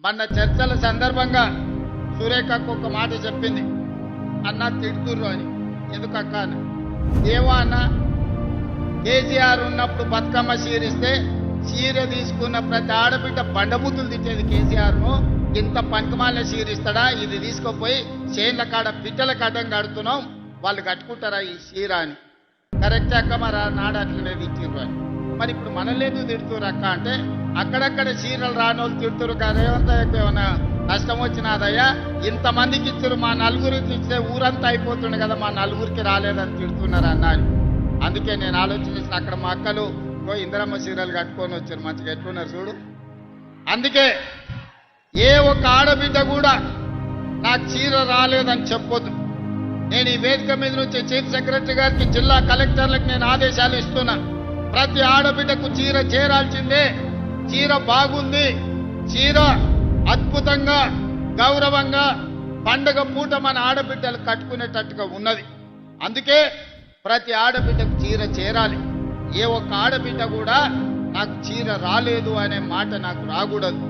మన చర్చల సందర్భంగా సురేఖకు ఒక మాట చెప్పింది, అన్న తిడుతుర్రు అని. ఎందుకక్క అన్న? ఏమో అన్న, కేసీఆర్ ఉన్నప్పుడు బతుకమ్మ చీరిస్తే చీర తీసుకున్న ప్రతి ఆడబిడ్డ బండబుద్ధులు తిట్టేది కేసీఆర్ను. ఇంత పనికిమాల చీరిస్తాడా, ఇది తీసుకుపోయి చేన్ల కాడ పిట్టల కడ్డం కడుతున్నాం, వాళ్ళు కట్టుకుంటారా ఈ చీర అని. కరెక్ట్ అక్క, మరి నాడు అట్లనే తిట్టిర్రు అని. మరి ఇప్పుడు మనల్ని తిడుతురు అక్క అంటే, అక్కడక్కడ చీరలు రాని వాళ్ళు తిడుతురు కదా, ఏమన్నా నష్టం వచ్చినాదయ్యా, ఇంతమందికి ఇచ్చారు, మా నలుగురికి ఇస్తే ఊరంతా అయిపోతుండే కదా, మా నలుగురికి రాలేదని తిడుతున్నారు అన్న. అందుకే నేను ఆలోచించిన, అక్కడ మా అక్కలు ఇందిరమ్మ చీరలు కట్టుకొని వచ్చారు, మంచిగా ఎట్లున్నారు చూడు. అందుకే ఏ ఒక్క ఆడబిడ్డ కూడా నాకు చీర రాలేదని చెప్పొద్దు. నేను ఈ వేదిక మీద నుంచి చీఫ్ సెక్రటరీ గారికి, జిల్లా కలెక్టర్లకు నేను ఆదేశాలు ఇస్తున్నా. ప్రతి ఆడబిడ్డకు చీర చేరాల్సిందే. చీర బాగుంది, చీర అద్భుతంగా గౌరవంగా పండగ పూట మన ఆడబిడ్డలు కట్టుకునేటట్టుగా ఉన్నది. అందుకే ప్రతి ఆడబిడ్డకు చీర చేరాలి. ఏ ఒక్క ఆడబిడ్డ కూడా నాకు చీర రాలేదు అనే మాట నాకు రాకూడదు.